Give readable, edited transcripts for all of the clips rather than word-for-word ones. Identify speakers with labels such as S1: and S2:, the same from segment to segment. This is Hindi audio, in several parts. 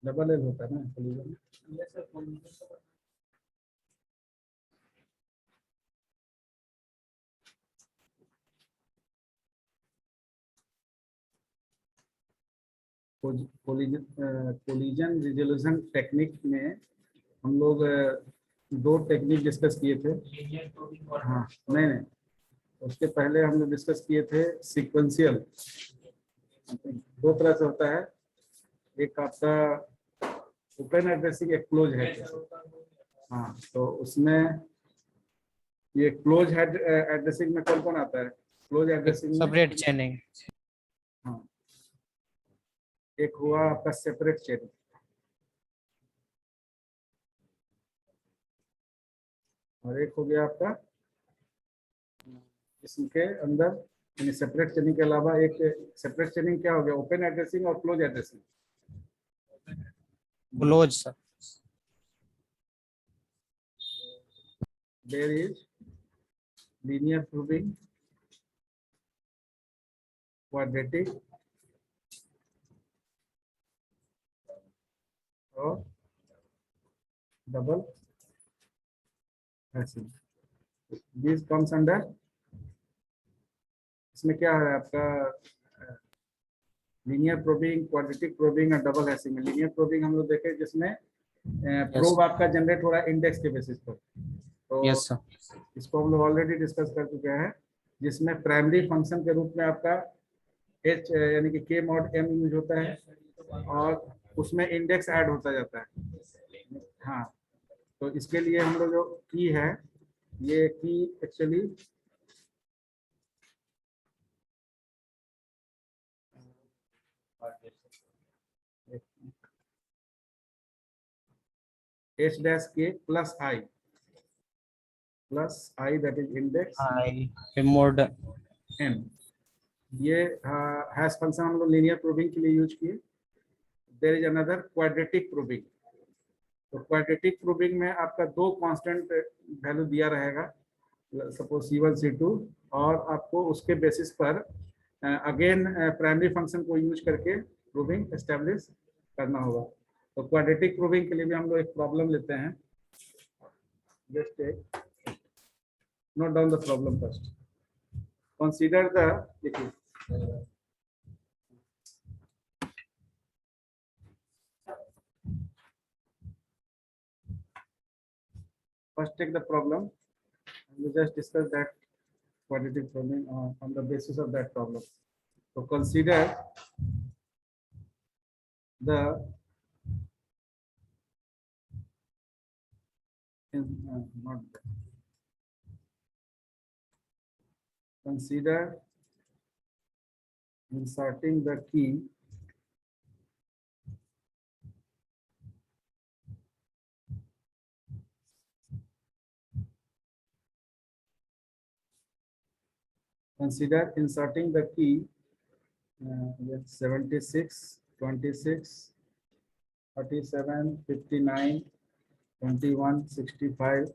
S1: डबल एल होता है ना कोलिजन। कोलिजन रिजोल्यूशन टेक्निक में हम लोग दो टेक्निक डिस्कस किए थे। हाँ नहीं नहीं, उसके पहले हम लोग डिस्कस किए थे सीक्वेंशियल। दो तरह से होता है, एक आपका ओपन एड्रेसिंग, एक क्लोज हेड। हाँ तो उसमें ये क्लोज हेड एड्रेसिंग में कौन कौन आता है? क्लोज एड्रेसिंग में
S2: सेपरेट चेनिंग।
S1: हाँ, एक हुआ आपका सेपरेट चेन, और एक हो गया आपका इसके अंदर यानी सेपरेट चेनिंग के अलावा एक सेपरेट चेनिंग क्या हो गया? ओपन एड्रेसिंग और close addressing.
S2: Close sir.
S1: There is linear probing, quadratic और double hashing. This comes under, इसमें क्या है आपका लीनियर प्रोबिंग, क्वाड्रेटिक प्रोबिंग और डबल हैशिंग में। लीनियर प्रोबिंग हम लोग देखे जिसमें प्रोब आपका जनरेट हो रहा है इंडेक्स के बेसिस पर, तो
S2: यस सर।
S1: इसको हम लोग ऑलरेडी डिस्कस कर चुके हैं, जिसमें प्राइमरी फंक्शन के रूप में आपका एच यानी कि के मॉड एम यूज होता है और उसमें इंडेक्स ऐड होता जाता है। हाँ तो इसके लिए हम लोग जो की है, ये की एक्चुअली एच डैश के plus I that is index
S2: I mod
S1: M. ये हैश फंक्शन हम लोग लीनियर प्रूविंग के लिए यूज किए। There is another quadratic probing. तो क्वाड्रेटिक प्रूविंग में आपका दो कांस्टेंट वैल्यू दिया रहेगा, सपोज C1 C2, और आपको उसके बेसिस पर अगेन प्राइमरी फंक्शन को यूज करके प्रूविंग एस्टेब्लिश करना होगा। तो क्वाड्रेटिक प्रूविंग के लिए भी हम लोग एक प्रॉब्लम लेते हैं। Just note down the problem first. Consider the, देखिए first take the problem and we just discuss that quadratic proving on the basis of that problem. So consider the not consider inserting the key with 76, 26, 37, 59, 21, 65,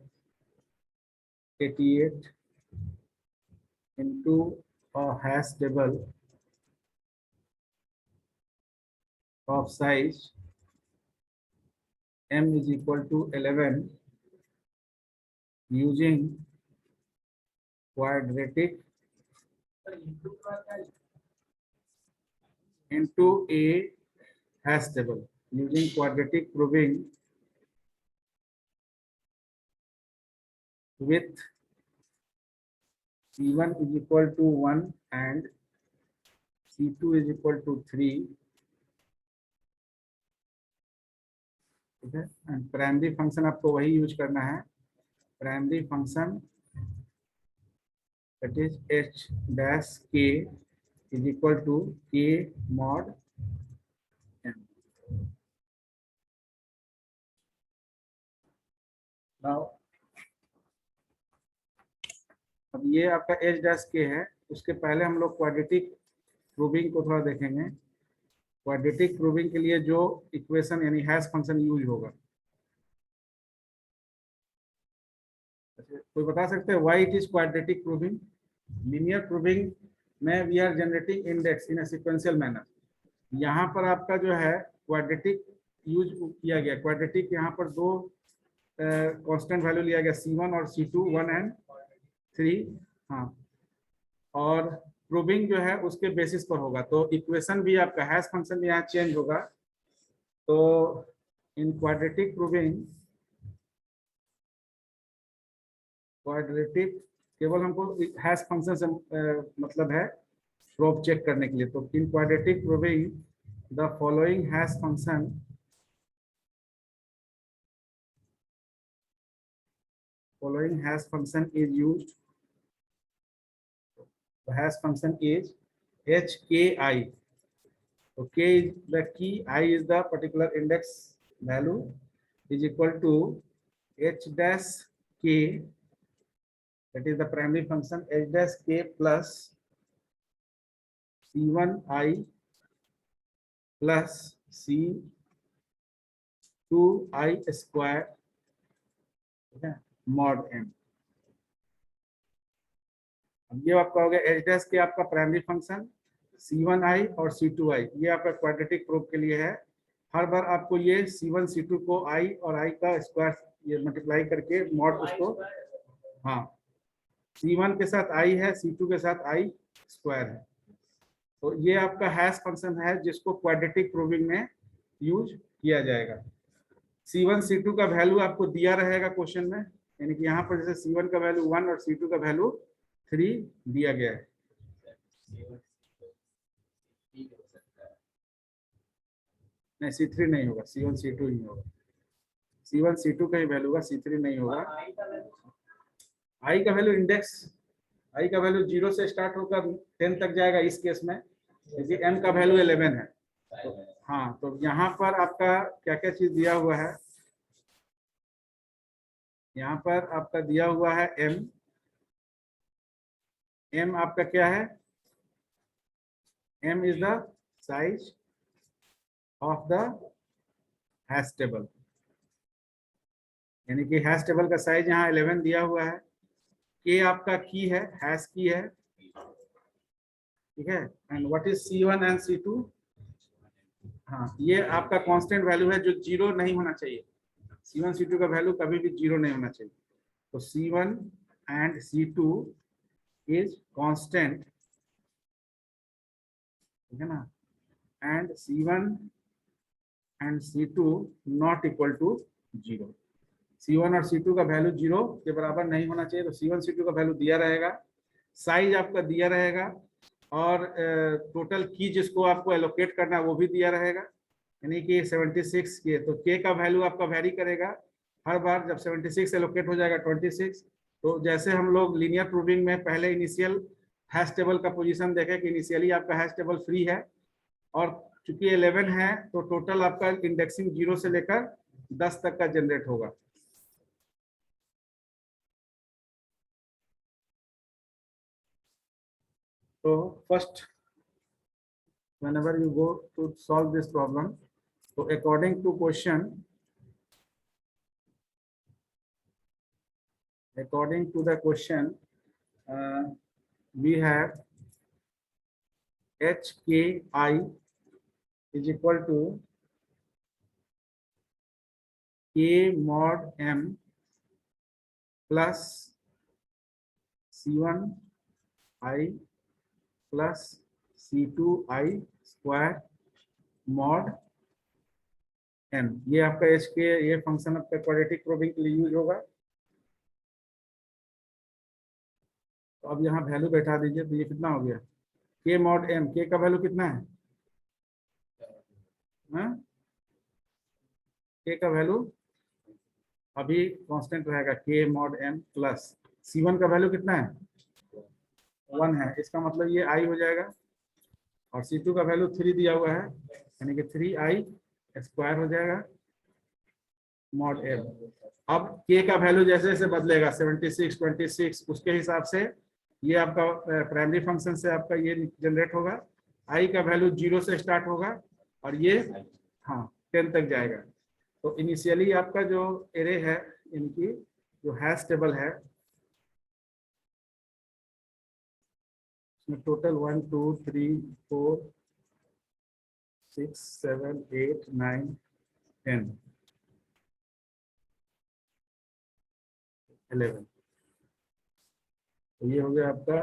S1: 88 into a hash table of size m is equal to 11 using quadratic into a hash table using quadratic proving with C1 is equal to 1 and C2 is equal to 3. ठीक है, एंड प्राइमरी फंक्शन आपको वही यूज करना है, primary function that is h dash k is equal to k mod m. Now अब ये आपका h डैश k है, उसके पहले हम लोग क्वाड्रेटिक प्रूविंग को थोड़ा देखेंगे। क्वाड्रेटिक प्रूविंग के लिए जो इक्वेशन यानी हैश फंक्शन यूज होगा, कोई बता सकते हैं why it is quadratic probing? Linear probing में we are generating index in a sequential manner. यहाँ पर आपका जो है क्वाड्रेटिक यूज किया गया। क्वाड्रेटिक यहाँ पर दो कांस्टेंट वैल्यू लिया गया, C1 और C2, 1 and 3। हाँ, और प्रूविंग जो है उसके बेसिस पर होगा, तो इक्वेशन भी आपका हैश फंक्शन यहाँ चेंज होगा। तो इन क्वाड्रेटिक प्रूविंग, क्वाड्रेटिक केवल हमको हैश फंक्शन से मतलब है प्रूफ चेक करने के लिए। तो in quadratic probing the following hash function, following hash function is used. The hash function is HKI. So K is the key, I is the particular index value, is equal to H dash K, that is the primary function, H dash K plus C1I plus C2I square, okay, mod m। अब ये आपका हो गया एच डैश के आपका प्राइमरी फंक्शन, C1I और C2I, ये आपका क्वाड्रेटिक प्रूफ के लिए है। हर बार आपको ये C1 C2 को I और I का स्क्वायर ये मल्टीप्लाई करके मॉड उसको, हाँ, C1 के साथ I है, C2 के साथ I स्क्वायर है। तो ये आपका हैश फंक्शन है जिसको क्वाड्रेटिक प्रूविंग में यूज किया जाएगा। C1 C2 का वैल्यू आपको दिया रहेगा क्वेश्चन में, यानी कि यहाँ पर जैसे C1 का वैल्यू 1 और C2 का वैल्यू 3 दिया गया है। नहीं, C3 नहीं होगा, C1 C2 ही होगा। C1 C2 का ही वैल्यू होगा, C3 नहीं होगा। I का वैल्यू इंडेक्स, I का वैल्यू 0 से स्टार्ट होकर 10 तक जाएगा इस केस में, क्योंकि M का वैल्यू 11 है। तो हाँ, तो यहाँ पर आपका क्या क्या चीज दिया हुआ है, यहाँ पर आपका दिया हुआ है M। M आपका क्या है? M is the size of the hash table, यानी कि हैश टेबल का साइज यहाँ 11 दिया हुआ है। K आपका की है, हैश की है, ठीक है। And what is C1 and C2? हाँ, ये आपका कांस्टेंट वैल्यू है जो 0 नहीं होना चाहिए। C1 C2 का वैल्यू कभी भी 0 नहीं होना चाहिए। तो C1 and C2 is constant, ठीक है ना, and C1 and C2 not equal to 0। C1 और C2 का वैल्यू 0 के बराबर नहीं होना चाहिए। तो C1 C2 का वैल्यू दिया रहेगा, साइज आपका दिया रहेगा, और टोटल की जिसको आपको एलोकेट करना है वो भी दिया रहेगा, यानी कि 76 के। तो K का वैल्यू आपका वेरी करेगा हर बार। जब 76 एलोकेट हो जाएगा 26, तो जैसे हम लोग लीनियर प्रूविंग में पहले इनिशियल हैश टेबल का पोजीशन देखे कि इनिशियली आपका हैश टेबल फ्री है, और चूंकि 11 है तो टोटल आपका इंडेक्सिंग 0 से लेकर 10 तक का जनरेट होगा। तो first, whenever you go to solve this problem, so according to question, according to the question, we have HKI is equal to K mod M plus C1I plus C2I square mod M। ये आपका HK, ये फंक्शन आपका क्वाड्रेटिक प्रूविंग के लिए यूज होगा। तो अब यहाँ वैल्यू बैठा दीजिए, तो ये कितना हो गया? K mod M, K का वैल्यू कितना है? K का वैल्यू अभी कांस्टेंट रहेगा, K mod M plus C1 का वैल्यू कितना है? 1 है, इसका मतलब ये I हो जाएगा, और C2 का वैल्यू 3 दिया हुआ है, यानी कि 3I स्क्वायर हो जाएगा मॉड M। अब K का वैल्यू जैसे जैसे बदलेगा 76, 26, उसके हिसाब से ये आपका प्राइमरी फंक्शन से आपका ये जनरेट होगा। I का वैल्यू 0 से स्टार्ट होगा और ये हाँ 10 तक जाएगा। तो इनिशियली आपका जो एरे है, इनकी जो हैश टेबल है, इसमें टोटल 1 2 3 4 6 7 8 9 10 11। तो ये हो गया आपका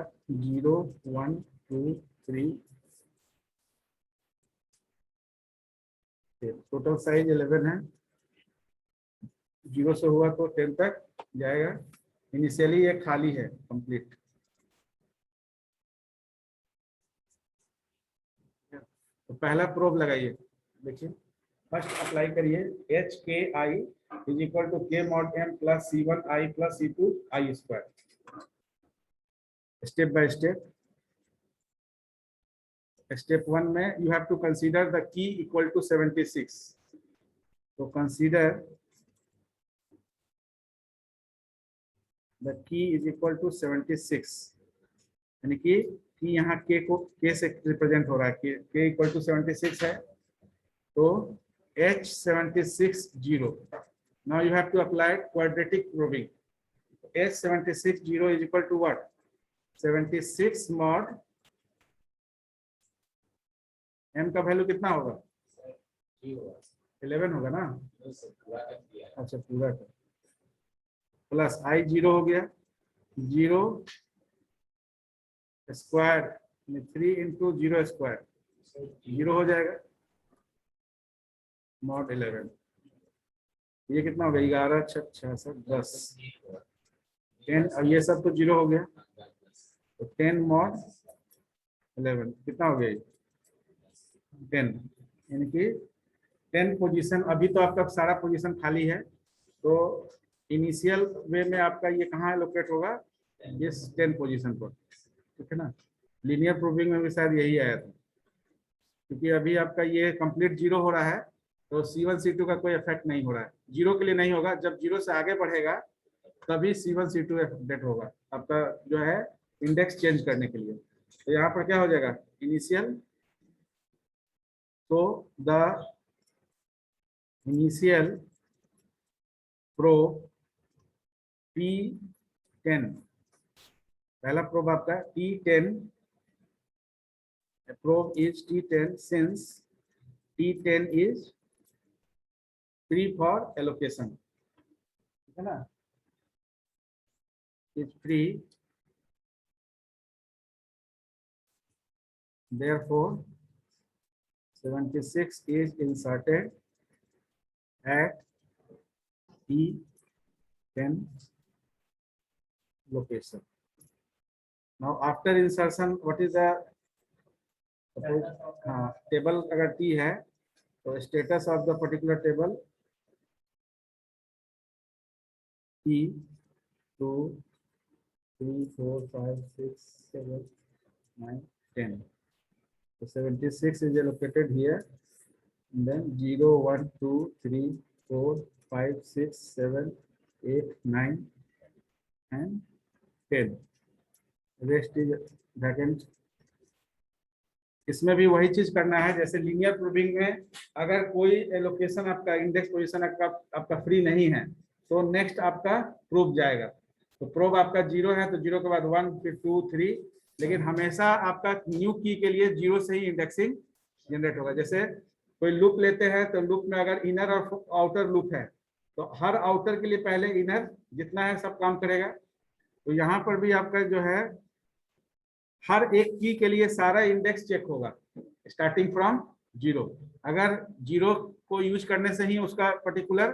S1: 0 1 2 3, टोटल साइज 11 है। 0 से हुआ तो 10 तक जाएगा। इनिशियली ये खाली है कंप्लीट। तो पहला प्रोब लगाइए, देखिए फर्स्ट अप्लाई करिए h k i is equal to k mod m plus C1 i plus C2 i square. Step by step. Step 1 में you have to consider the key equal to 76। तो consider the key is equal to 76, यानी कि यहाँ के को के से रिप्रेजेंट हो रहा है, के इक्वल टू 76 है। तो H76 0। Now you have to apply quadratic probing. H76 0 is equal to what? 76 mod m का वैल्यू कितना होगा? 11 होगा ना? अच्छा पूरा का प्लस I 0 हो गया, 0 स्क्वायर 3 इंटू 0 स्क्वायर 0 हो जाएगा मॉड 11। ये कितना हो गया? 11 6 6 10 10। अब ये सब तो 0 हो गया, तो 10 मॉड 11 कितना हो गया? 10, यानी कि 10 पोजीशन। अभी तो आपका सारा पोजीशन खाली है, तो इनिशियल वे में आपका ये कहाँ लोकेट होगा? इस 10 पोजीशन पर, ठीक है ना। लीनियर प्रूविंग में भी शायद यही आया था, क्योंकि अभी आपका ये कंप्लीट 0 हो रहा है, तो C1 C2 का कोई इफेक्ट नहीं हो रहा है। 0 के लिए नहीं होगा, जब 0 से आगे बढ़ेगा तभी C1 C2 अपडेट होगा आपका, जो है इंडेक्स चेंज करने के लिए। तो यहाँ पर क्या हो जाएगा? इनिशियल, तो द इनिशियल प्रोब T10, पहला प्रोब आपका T10, probe is T10 since T10 is free for allocation, ठीक है ना, is free, therefore 76 is inserted at T10 location. Now after insertion, what is the table? अगर T है तो status of the particular table T 2 3 4 5 6 7 9 10. So 76 is allocated here, and then 0 1 2 3 4 5 6 7 8 9 and 10. Rest is vacant. इसमें भी वही चीज करना है जैसे लीनियर प्रूविंग में। अगर कोई एलोकेशन आपका इंडेक्स पोजीशन आपका फ्री नहीं है, तो नेक्स्ट आपका प्रूव जाएगा। तो प्रूव आपका 0 है, तो 0 के बाद 1 फिर 2 3, लेकिन हमेशा आपका न्यू की के लिए 0 से ही इंडेक्सिंग जनरेट होगा। जैसे कोई लूप लेते हैं, तो लूप में अगर इनर और आउटर लूप है, तो हर आउटर के लिए पहले इनर जितना है सब काम करेगा। तो यहाँ पर भी आपका जो है हर एक की के लिए सारा इंडेक्स चेक होगा स्टार्टिंग फ्रॉम 0। अगर 0 को यूज करने से ही उसका पर्टिकुलर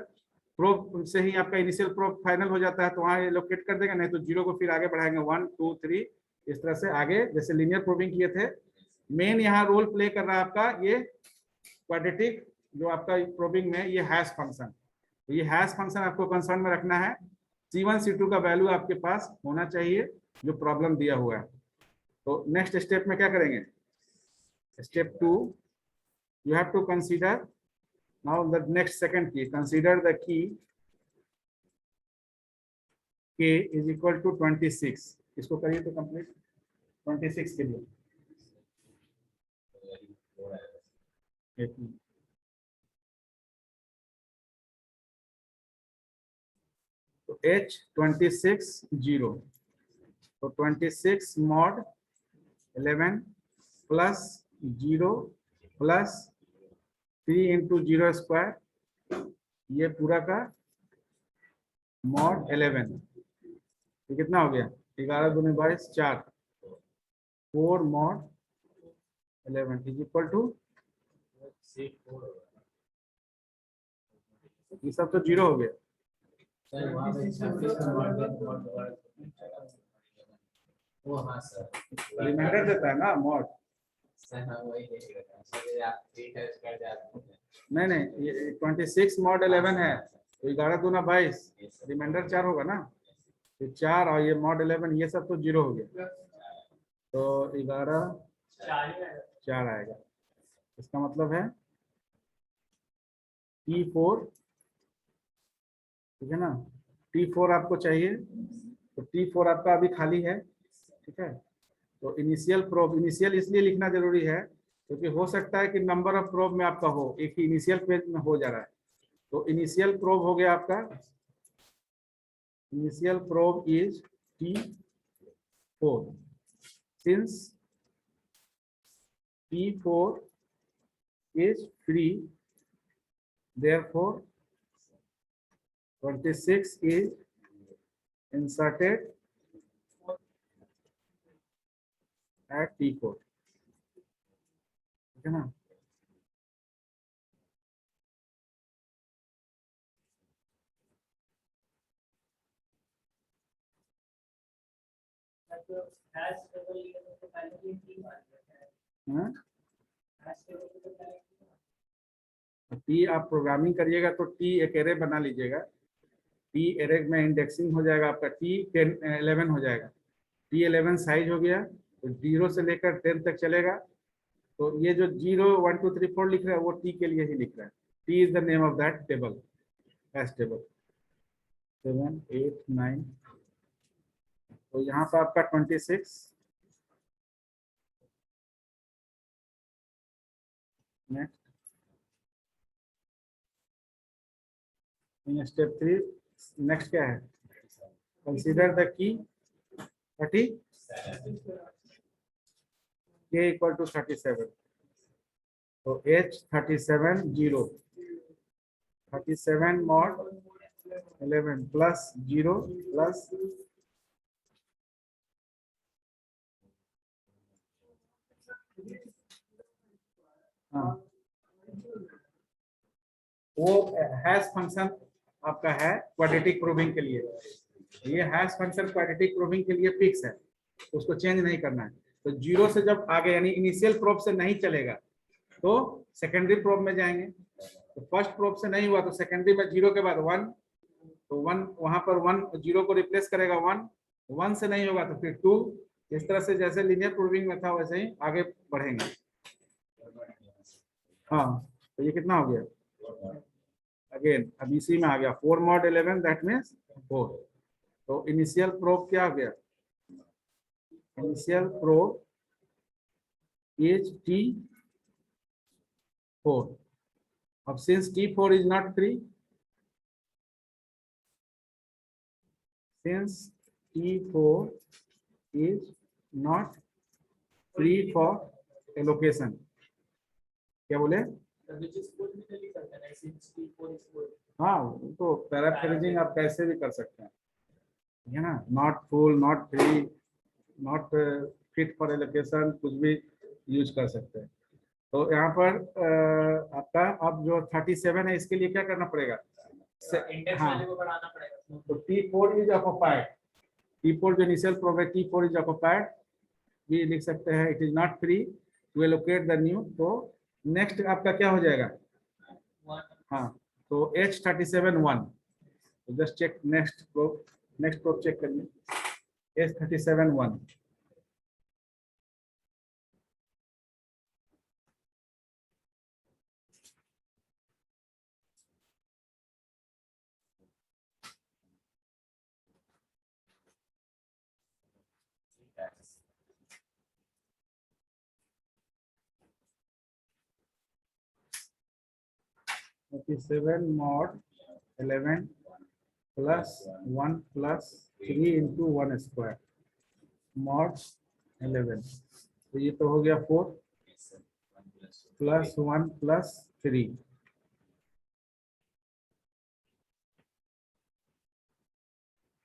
S1: प्रोब से ही आपका इनिशियल प्रोब फाइनल हो जाता है, तो वहां लोकेट कर देगा, नहीं तो 0 को फिर आगे बढ़ाएंगे 1 2 3, इस तरह से आगे जैसे लीनियर प्रोबिंग किए थे। मेन यहाँ रोल प्ले कर रहा है आपका ये क्वाड्रेटिक जो आपका प्रोबिंग में ये हैश फंक्शन। तो ये हैश फंक्शन आपको कंसर्न में रखना है। C1 C2 का वैल्यू आपके पास होना चाहिए जो प्रॉब्लम दिया हुआ है। तो नेक्स्ट स्टेप में क्या करेंगे? Step 2, you have to consider now the next second key. Consider the key k is equal to 26. इसको करिए तो कंप्लीट 26 के लिए। तो H 26 0, तो 26 mod 11 plus 0 plus 3 into 0 square, ये पूरा का मॉड 11, ये कितना हो गया? 11 दूनी 22, 4, 4 मॉड 11 इज इक्वल टू, ये सब तो जीरो हो गया। रिमाइंडर देता है ना मॉड। नहीं, ये 26 मॉड 11 है, तो 11 दूना 22, रिमाइंडर 4 होगा ना, तो 4 और ये मॉड 11, ये सब तो जीरो हो गया, तो 11 4 आएगा। इसका मतलब है T4, ठीक है ना, T4 आपको चाहिए, तो T4 आपका अभी खाली है, ठीक है। तो इनिशियल प्रोब, इनिशियल इसलिए लिखना जरूरी है क्योंकि हो सकता है कि नंबर ऑफ प्रोब में आपका हो, एक ही इनिशियल पेज में हो जा रहा है। तो इनिशियल प्रोब हो गया आपका, initial probe is T4, since T4 is free, therefore 26 is inserted at T4, ठीक है ना। टी आप प्रोग्रामिंग करिएगा तो टी एक एरे बना लीजिएगा, टी एरे में इंडेक्सिंग हो जाएगा आपका, टी 10 11 हो जाएगा, टी 11 साइज हो गया, तो 0 से लेकर 10 तक चलेगा। तो ये जो 0 1 2 3 4 लिख रहा है वो टी के लिए ही लिख रहा है, T is the name of that table, hash table 7 8 9। तो यहाँ पर आपका 26, नेक्स्ट स्टेप 3, नेक्स्ट क्या है, कंसीडर द की 30 k इक्वल टू 37, तो h 37 0, 37 मॉड 11 प्लस 0 प्लस हाँ, वो हैश फंक्शन आपका है क्वाड्रेटिक प्रूविंग के लिए, ये हैश फंक्शन क्वाड्रेटिक प्रूविंग के लिए फिक्स है, उसको चेंज नहीं करना है। तो 0 से जब आगे यानी इनिशियल प्रोब से नहीं चलेगा तो सेकेंडरी प्रोब में जाएंगे, तो फर्स्ट प्रोब से नहीं हुआ तो सेकेंडरी में 0 के बाद 1, तो 1 वहां पर 1 0 को रिप्लेस करेगा 1, 1 से नहीं होगा तो फिर 2, इस तरह से जैसे लीनियर प्रूविंग में था वैसे ही आगे बढ़ेंगे। हाँ, तो ये कितना हो गया, अगेन अब इसी में आ गया 4 मॉड 11, दैट मीन्स 4। तो इनिशियल प्रोब क्या हो गया, इनिशियल प्रोब इज T4। अब since T4 is not free, since T4 is not free for allocation, क्या बोले, हाँ तो पैराफ्रेजिंग आप कैसे भी कर सकते हैं, है ना, not full, not free, not fit for allocation, कुछ भी यूज कर सकते हैं। तो यहाँ पर आपका अब जो 37 है इसके लिए क्या करना पड़ेगा, हाँ, तो T4 इज ऑक्युपाइड, T4 जो इनिशियल प्रोब है T4 इज ऑक्युपाइड, ये लिख सकते हैं it is not free to allocate the new. तो नेक्स्ट आपका क्या हो जाएगा, हाँ, तो H37 1, तो just check next probe check करिए, H37 1, mod 11 plus 1 plus 3 into 1 square mod 11, तो ये तो हो गया 4 प्लस 1 प्लस 3,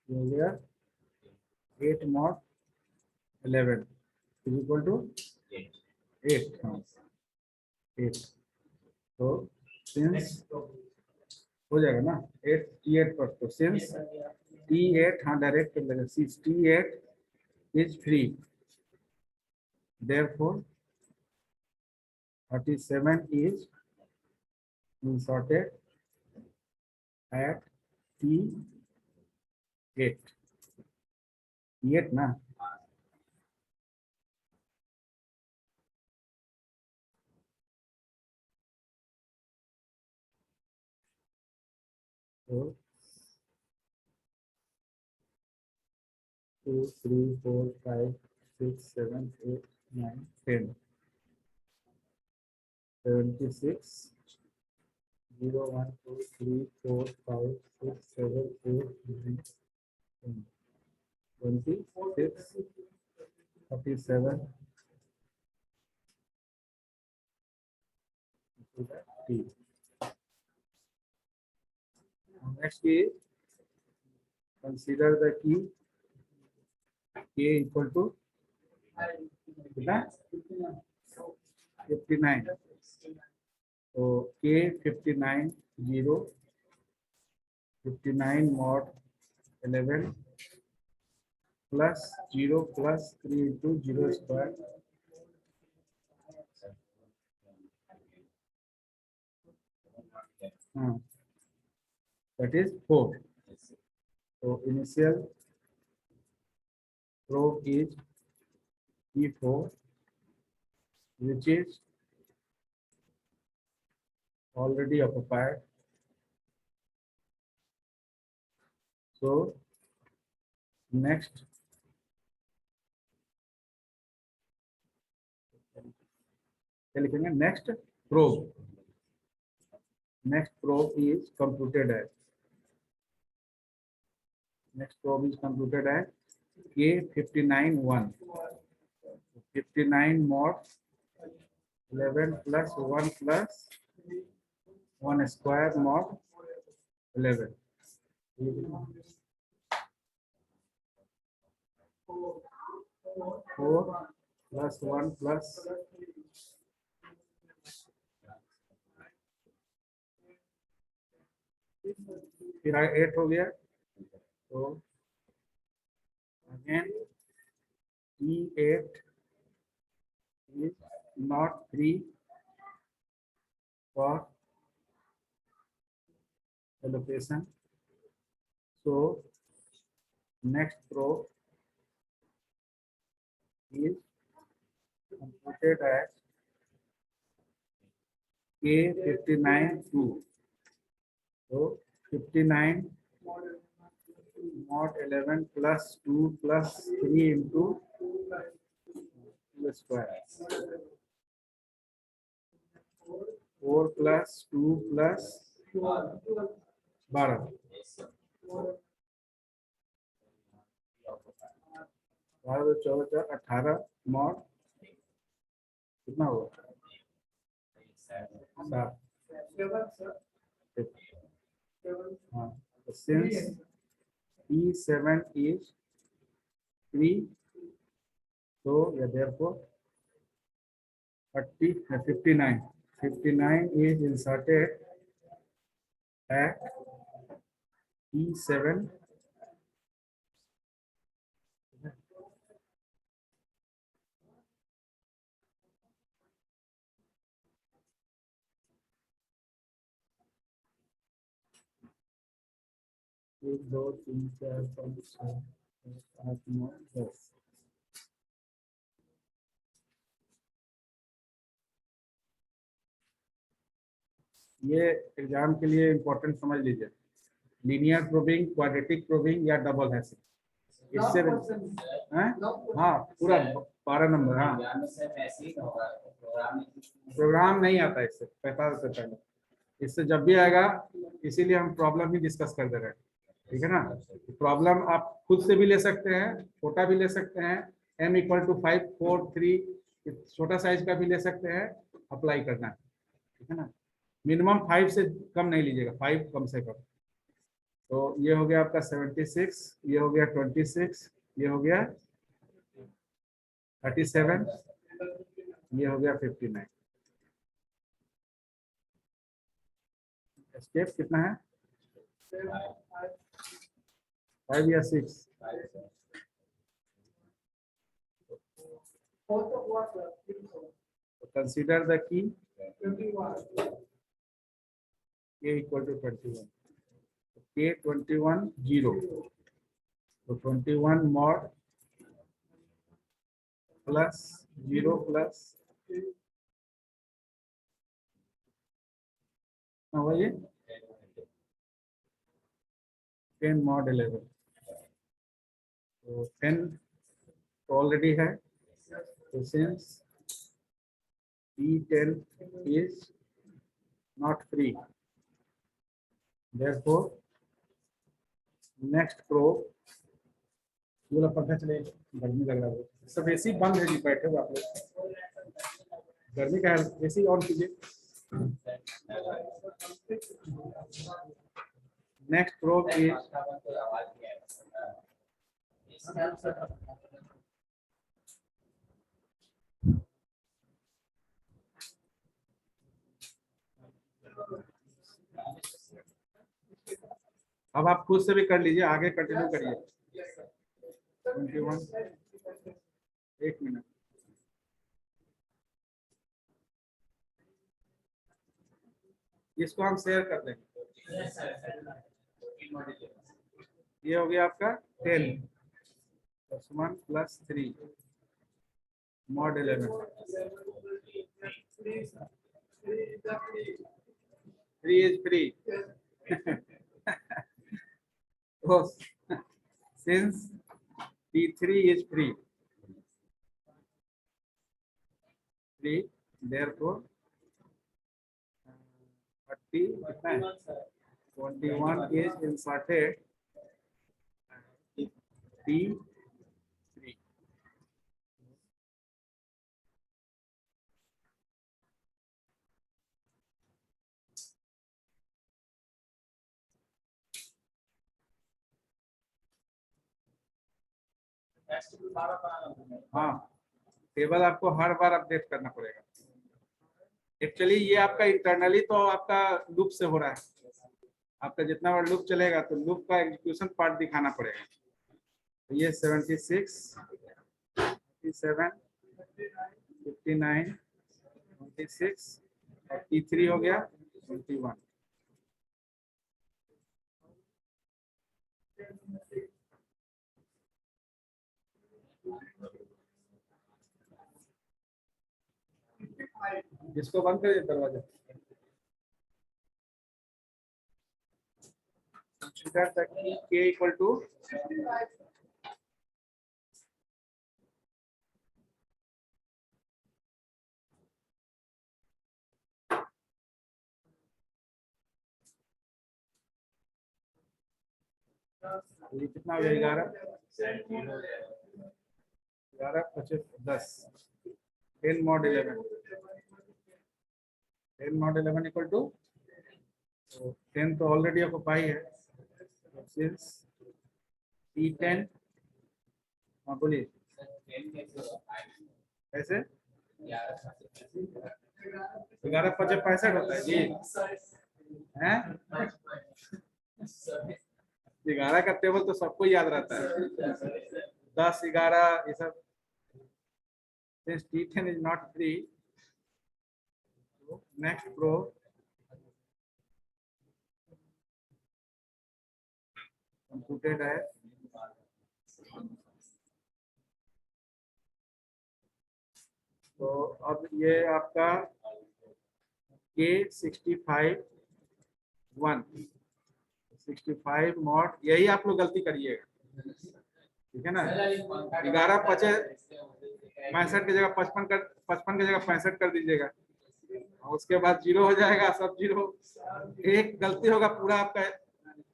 S1: हो गया 8 mod 11 इज इक्वल टू 8। हाँ 8। तो सिंस हो जाएगा ना 8 T8 पर, तो सिंस T8, हाँ डायरेक्ट कर लेगा, since T8 is free, therefore 37 is inserted at T8, T8 ना। तो 2 3 4 5 6 7 8 9 10 76 0 1 2 3 4 5 6 7 8 9 10 26 37 T। Next is consider the key K equal to 59। तो K 59 0 59 mod 11 plus 0 plus 3 into 0 square, that is 4। So initial probe is E4, which is already occupied. So next next probe, next probe is computed as, next probe is computed as K 59 1, 59 mod 11 plus 1 plus 1 square mod 11, 4 plus 1 plus फिर 8 हो गया। तो again T8 is not free for allocation. So next probe is computed as K 59 2. So 59 mod 11 plus 2 plus 3 into 2 square, 4 plus 2 plus 12, 14 18 mod कितना होगा 7। हाँ, since E7 is 3, so yeah, therefore 59 is inserted at E7, एक दो तीन चार पाँच छः 8 9 10। ये एग्जाम के लिए इम्पोर्टेंट समझ लीजिए, लीनियर प्रोबिंग, क्वाड्रेटिक प्रोबिंग या डबल है, इससे हाँ पूरा 12 नंबर। हाँ प्रोग्राम नहीं आता इससे 45 से पहले, इससे जब भी आएगा, इसीलिए हम प्रॉब्लम ही डिस्कस कर दे रहे हैं, ठीक है ना। प्रॉब्लम आप खुद से भी ले सकते हैं, छोटा भी ले सकते हैं, m = 5 4 3 छोटा साइज का भी ले सकते हैं, अप्लाई करना है, ठीक है ना। मिनिमम 5 से कम नहीं लीजिएगा, 5 कम से कम। तो ये हो गया आपका 76, ये हो गया 26, ये हो गया 37, ये हो गया 59। स्टेप कितना है, 5 या 6? कंसीडर द की k equal to 21, k 21 0, तो 21 mod प्लस 0 प्लस ये 10 mod 11, तो 10 ऑलरेडी है, तो since E10 is not free, therefore next probe, बोला पता चले गर्मी लग रहा है, सब एसी बंद है जी, बैठे हुए आप लोग, गर्मी का है, एसी ऑन कीजिए। नेक्स्ट प्रोब इज अब आप खुद से भी कर लीजिए, आगे कंटिन्यू करिए। 21, एक मिनट, इसको हम शेयर कर देंगे। ये हो गया आपका 10 + 1 + 3 mod 11, 3 is free. Oh, since T3 is free, therefore 21 is inserted T3. हाँ, टेबल आपको हर बार अपडेट करना पड़ेगा। एक्चुअली ये आपका इंटरनली तो आपका लूप से हो रहा है, आपका जितना बार लूप चलेगा तो लूप का एग्जीक्यूशन पार्ट दिखाना पड़ेगा। तो ये 76, 57, 59, 26 और T3 हो गया 21। इसको बंद करिए दरवाजा। Consider that k equal to ये कितना हो गया, 11 25 10, 10 mod 11, 10 mod 11 इक्वल टू, 10 तो ऑलरेडी ऑक्युपाई है, सिंस T10, हाँ बोलिए कैसे, 11 × 5 = 65 होता है जी, हैं 11 का टेबल तो सबको याद रहता है, 10 11 ये सब। Since T10 is not free, so next probe computed है, तो अब ये आपका K65 1, 65 mod, यही आप लोग गलती करिएगा, ठीक है ना। 11 × 5 = 65 की जगह 55 की जगह 65 कर दीजिएगा, और उसके बाद 0 हो जाएगा, सब 0, एक गलती होगा पूरा आपका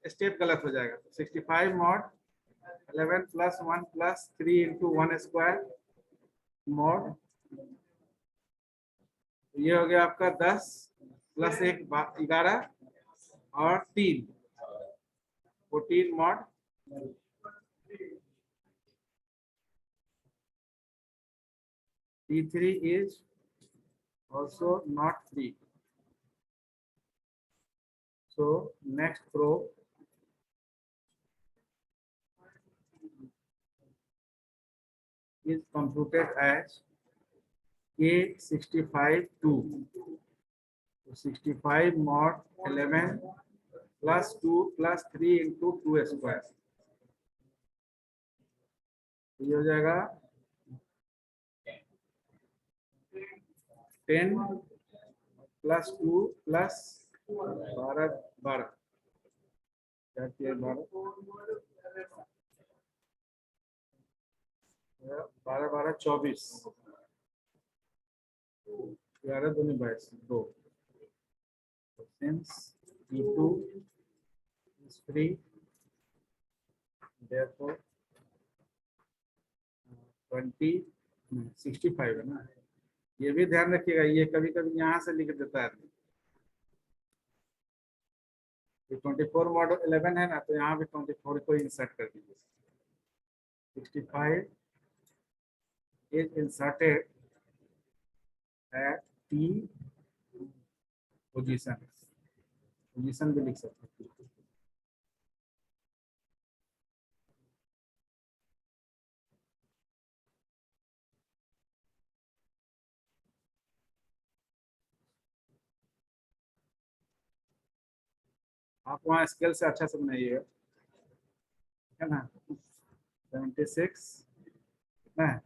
S1: स्टेप गलत हो जाएगा। 65 mod 11 + 1 + 3 × 1² mod ये हो गया आपका 10 प्लस 1 11 और 3 14 mod T3 is also not 3. So next probe is computed as K65 2. So 65 mod 11 plus 2 plus 3 into 2 square. ये हो जाएगा 10 प्लस 2 प्लस 12 12 क्या किया 12 12 24 11 दूनी 22 2 since T2 is free therefore 65 है ना। ये भी ध्यान रखिएगा, ये कभी कभी यहाँ से लिख देता है। 24 मॉडल 11 है ना, तो यहाँ भी 24 को इंसर्ट कर दीजिए। 65 is inserted at T position भी लिख सकते हैं। आप वहाँ स्केल से अच्छा से बनाइएगा, है ना। 76 कितना है?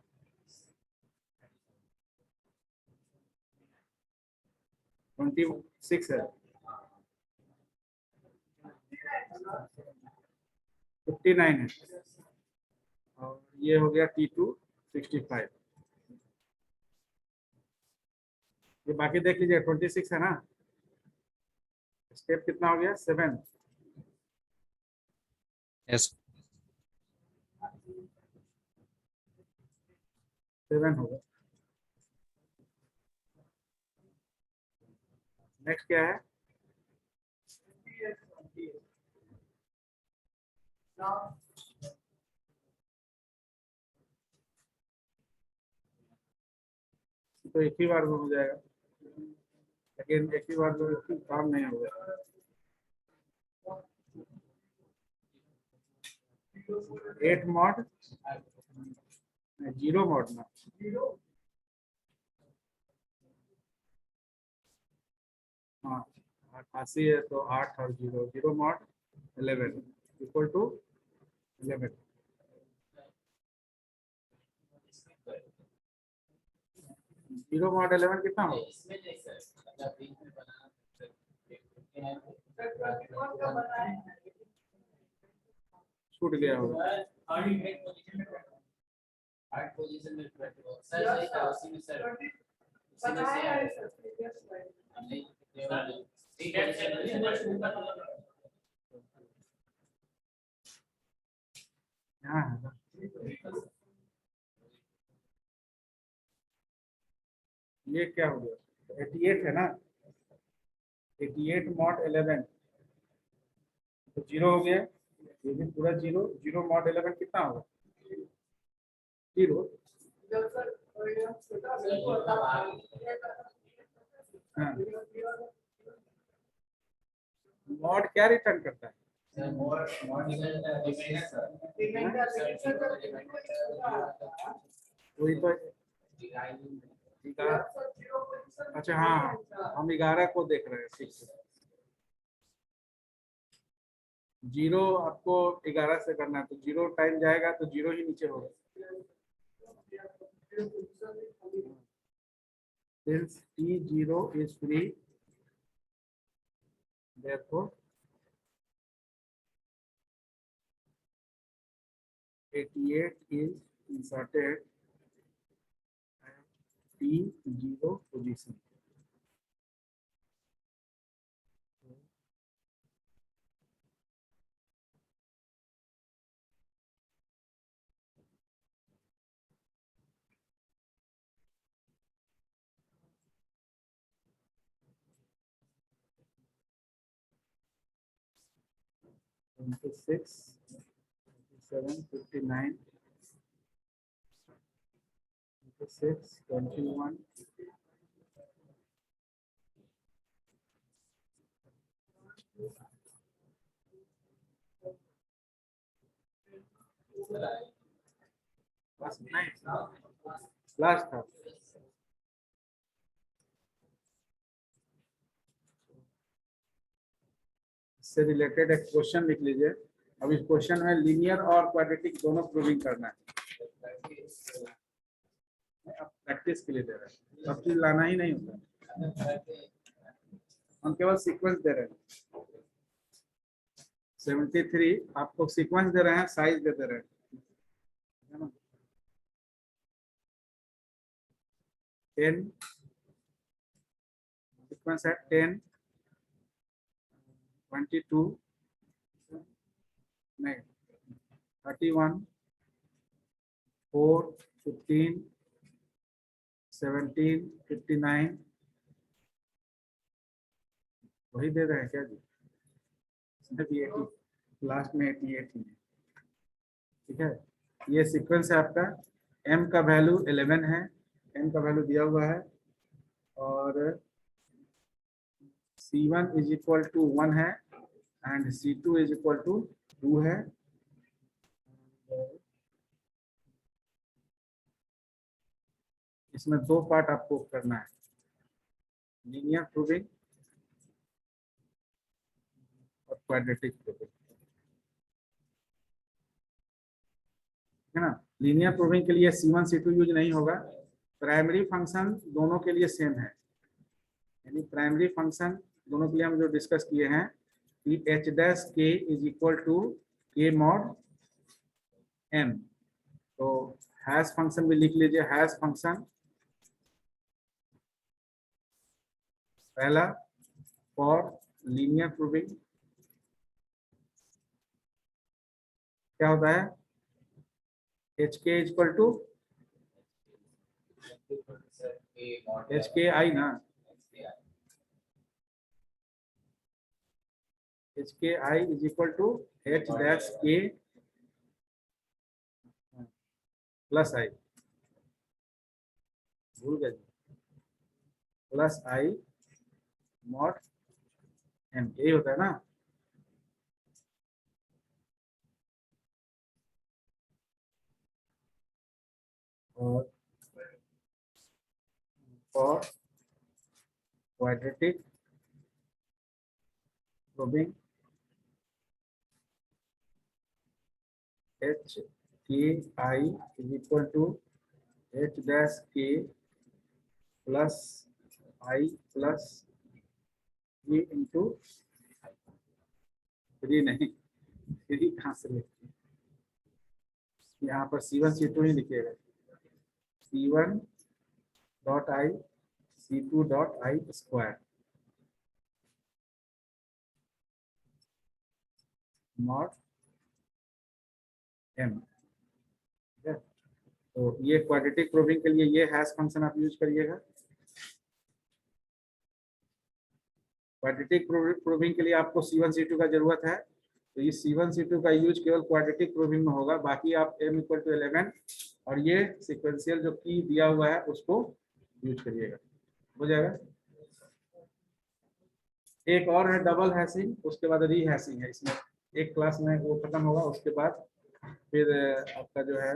S1: 26 है। 59 है और ये हो गया T2 65। ये बाकी देख लीजिए 26 है ना। स्टेप कितना हो गया? 7।
S2: यस
S1: 7 होगा। नेक्स्ट क्या है? तो एक ही बार में हो जाएगा, लेकिन एक ही बार में काम नहीं होगा। 8 मॉड 0 मॉड ना, हाँ 88 है तो 8 और 0 0 mod 11 equal to 11। Zero mod 11 कितना हो? छूट गया होगा। यहाँ है ना। ये क्या हो गया? 88 है ना। 88 मॉड 11 तो 0 हो गया। ये भी पूरा 0 0 मॉड 11 कितना होगा? 0। हाँ मॉड क्या रिटर्न करता है? वही तो। अच्छा हाँ हम 11 को देख रहे हैं, ठीक है। 0 आपको 11 से करना है तो 0 टाइम जाएगा तो 0 ही नीचे होगा। Since T0 is free, therefore 88 is inserted at T0 position. 26, 27, 59, 26, 21, last था। इससे रिलेटेड एक क्वेश्चन लिख लीजिए। अब इस क्वेश्चन में लीनियर और क्वाड्रेटिक दोनों प्रूविंग करना है। अब प्रैक्टिस के लिए दे रहे हैं, सब चीज लाना ही नहीं होता, हम केवल सीक्वेंस दे रहे हैं। 73 आपको सीक्वेंस दे रहे हैं, साइज दे रहे हैं, है ना। 10 सीक्वेंस है, 10, 22 नहीं, 31, 4, 15, 17, 59 वही दे रहे हैं क्या जी? लास्ट में 88 है, ठीक है। ये सीक्वेंस है आपका। m का वैल्यू 11 है, m का वैल्यू दिया हुआ है, और C1 इज इक्वल टू 1 है and C2 is equal to 2 है। इसमें दो पार्ट आपको करना है, लीनियर प्रूविंग और क्वाड्रेटिक प्रूविंग, है ना। लीनियर प्रूविंग के लिए C1 C2 यूज नहीं होगा। प्राइमरी फंक्शन दोनों के लिए सेम है, यानी प्राइमरी फंक्शन दोनों के लिए हम जो डिस्कस किए हैं कि h dash k is equal to k mod m। तो हैश फंक्शन भी लिख लीजिए। हैश फंक्शन पहला फॉर लीनियर प्रूविंग क्या होता है, एच के इक्वल टू एच के आई ना, h k i is equal to h dash के प्लस आई, भूल गए, प्लस आई मॉड एम, यही होता है ना। और for quadratic probing h k i is equal to h dash के plus i plus i into 3 नहीं, 3 कहाँ से लिखते, यहाँ पर C1 C2 ही लिखिएगा, C1 dot I C2 dot I square mod m, ठीक है। तो ये क्वाड्रेटिक प्रूविंग के लिए ये हैश फंक्शन आप यूज करिएगा। क्वाड्रेटिक प्रूविंग के लिए आपको C1 C2 का जरूरत है, तो ये C1 C2 का यूज केवल क्वाड्रेटिक प्रूविंग में होगा। बाकी आप m इक्वल टू 11 और ये सिक्वेंशियल जो की दिया हुआ है उसको यूज करिएगा, हो जाएगा। एक और है डबल हैशिंग, उसके बाद री हैशिंग है। इसमें एक क्लास में वो खत्म होगा, उसके बाद फिर आपका जो है